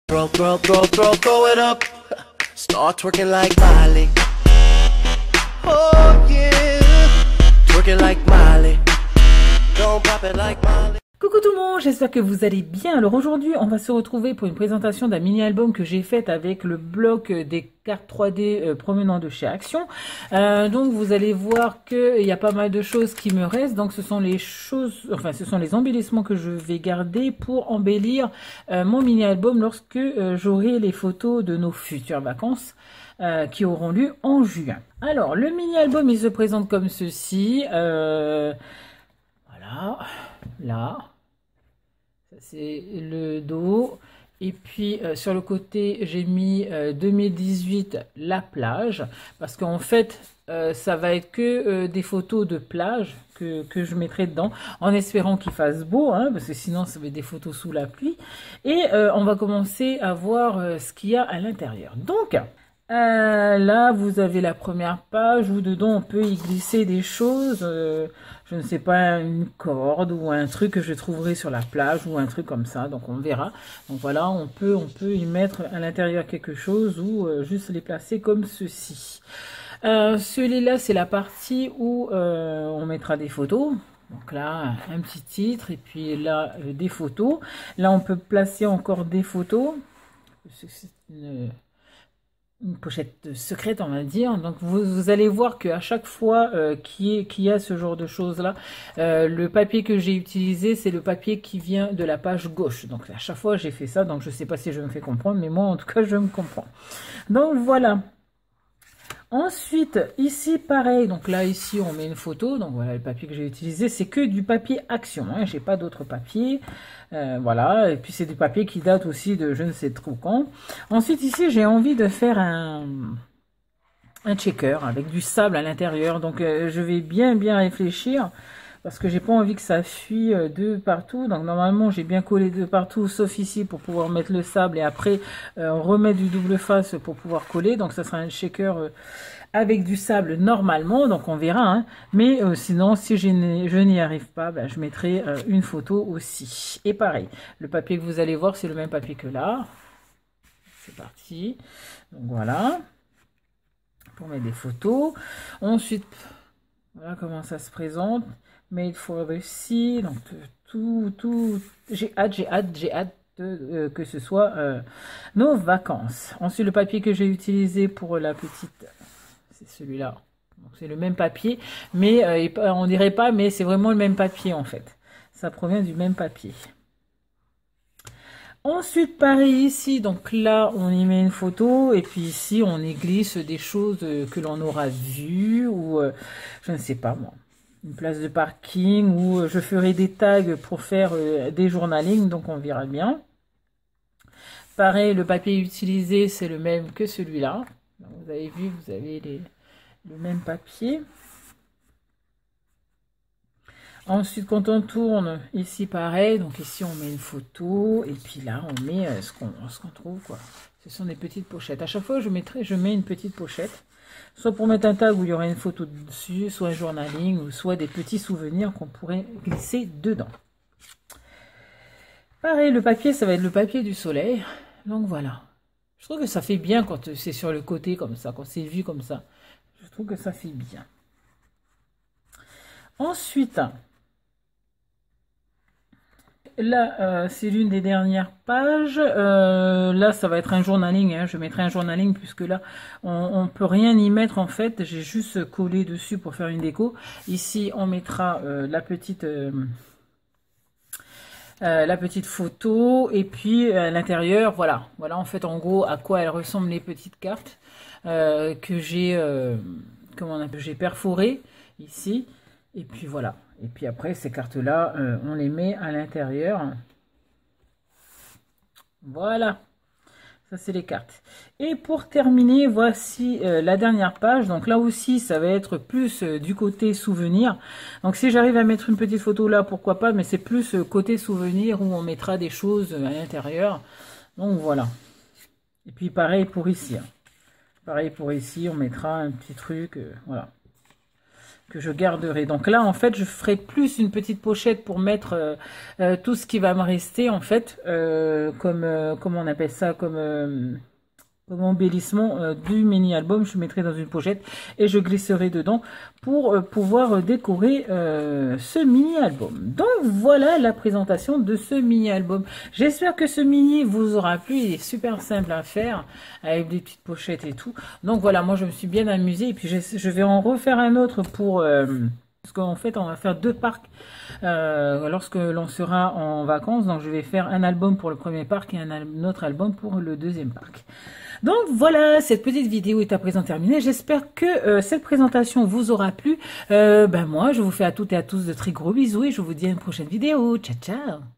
Throw it up. Start twerking like Miley. Oh yeah. Twerking like Miley. Don't pop it like Miley. Coucou tout le monde, j'espère que vous allez bien. Alors aujourd'hui, on va se retrouver pour une présentation d'un mini-album que j'ai fait avec le bloc des cartes 3D provenant de chez Action. Donc vous allez voir qu'il y a pas mal de choses qui me restent. Donc ce sont les choses, enfin ce sont les embellissements que je vais garder pour embellir mon mini-album lorsque j'aurai les photos de nos futures vacances qui auront lieu en juin. Alors le mini-album il se présente comme ceci. Voilà, là. C'est le dos et puis sur le côté j'ai mis 2018 la plage parce qu'en fait ça va être que des photos de plage que je mettrai dedans en espérant qu'il fasse beau hein, parce que sinon ça va être des photos sous la pluie et on va commencer à voir ce qu'il y a à l'intérieur. Donc là vous avez la première page où dedans on peut y glisser des choses, je ne sais pas, une corde ou un truc que je trouverai sur la plage ou un truc comme ça, donc on verra. Donc voilà, on peut y mettre à l'intérieur quelque chose ou juste les placer comme ceci. Celui-là c'est la partie où on mettra des photos. Donc là un petit titre et puis là des photos. Là on peut placer encore des photos. C'est une pochette secrète on va dire. Donc vous allez voir qu'à chaque fois qu'il y a ce genre de choses là, le papier que j'ai utilisé c'est le papier qui vient de la page gauche. Donc à chaque fois j'ai fait ça, donc je sais pas si je me fais comprendre, mais moi en tout cas je me comprends. Donc voilà. Ensuite ici pareil, donc là ici on met une photo, donc voilà le papier que j'ai utilisé c'est que du papier Action hein, j'ai pas d'autres papiers, voilà, et puis c'est du papier qui date aussi de je ne sais trop quand. Ensuite ici j'ai envie de faire un checker avec du sable à l'intérieur, donc je vais bien réfléchir parce que j'ai pas envie que ça fuit de partout. Donc normalement j'ai bien collé de partout sauf ici pour pouvoir mettre le sable et après remettre du double face pour pouvoir coller. Donc ça sera un shaker avec du sable normalement, donc on verra hein. Mais sinon si je n'y arrive pas, ben, je mettrai une photo aussi. Et pareil, le papier que vous allez voir c'est le même papier que là. C'est parti. Donc voilà, pour mettre des photos. Ensuite voilà comment ça se présente. Made for the sea, donc tout, j'ai hâte que ce soit nos vacances. Ensuite le papier que j'ai utilisé pour la petite, c'est celui-là. Donc c'est le même papier, mais on dirait pas, mais c'est vraiment le même papier en fait. Ça provient du même papier. Ensuite, pareil ici, donc là, on y met une photo, et puis ici, on y glisse des choses que l'on aura vues, ou je ne sais pas moi, une place de parking, ou je ferai des tags pour faire des journalings, donc on verra bien. Pareil, le papier utilisé, c'est le même que celui-là. Vous avez vu, vous avez le même papier. Ensuite, quand on tourne, ici pareil, donc ici on met une photo, et puis là on met ce qu'on trouve, quoi. Ce sont des petites pochettes. À chaque fois, je mets une petite pochette, soit pour mettre un tag où il y aura une photo dessus, soit un journaling, ou soit des petits souvenirs qu'on pourrait glisser dedans. Pareil, le papier, ça va être le papier du soleil. Donc voilà. Je trouve que ça fait bien quand c'est sur le côté comme ça, quand c'est vu comme ça. Je trouve que ça fait bien. Ensuite, là, c'est l'une des dernières pages. Là, ça va être un journaling. Hein. Je mettrai un journaling puisque là, on ne peut rien y mettre en fait. J'ai juste collé dessus pour faire une déco. Ici, on mettra la petite photo. Et puis, à l'intérieur, voilà. Voilà en fait, en gros, à quoi elles ressemblent les petites cartes que j'ai perforées ici. Et puis voilà. Et puis après, ces cartes-là, on les met à l'intérieur. Voilà. Ça, c'est les cartes. Et pour terminer, voici la dernière page. Donc là aussi, ça va être plus du côté souvenir. Donc si j'arrive à mettre une petite photo là, pourquoi pas. Mais c'est plus côté souvenir où on mettra des choses à l'intérieur. Donc voilà. Et puis pareil pour ici. Hein. Pareil pour ici, on mettra un petit truc. Voilà. que je garderai. Donc là, en fait, je ferai plus une petite pochette pour mettre tout ce qui va me rester, en fait, comment on appelle ça, comme embellissement du mini-album. Je mettrai dans une pochette et je glisserai dedans pour pouvoir décorer ce mini-album. Donc voilà la présentation de ce mini-album. J'espère que ce mini vous aura plu. Il est super simple à faire avec des petites pochettes et tout. Donc voilà, moi je me suis bien amusée et puis je vais en refaire un autre pour... parce qu'en fait, on va faire 2 parcs lorsque l'on sera en vacances. Donc, je vais faire un album pour le premier parc et un autre album pour le deuxième parc. Donc, voilà, cette petite vidéo est à présent terminée. J'espère que cette présentation vous aura plu. Moi, je vous fais à toutes et à tous de très gros bisous et je vous dis à une prochaine vidéo. Ciao, ciao!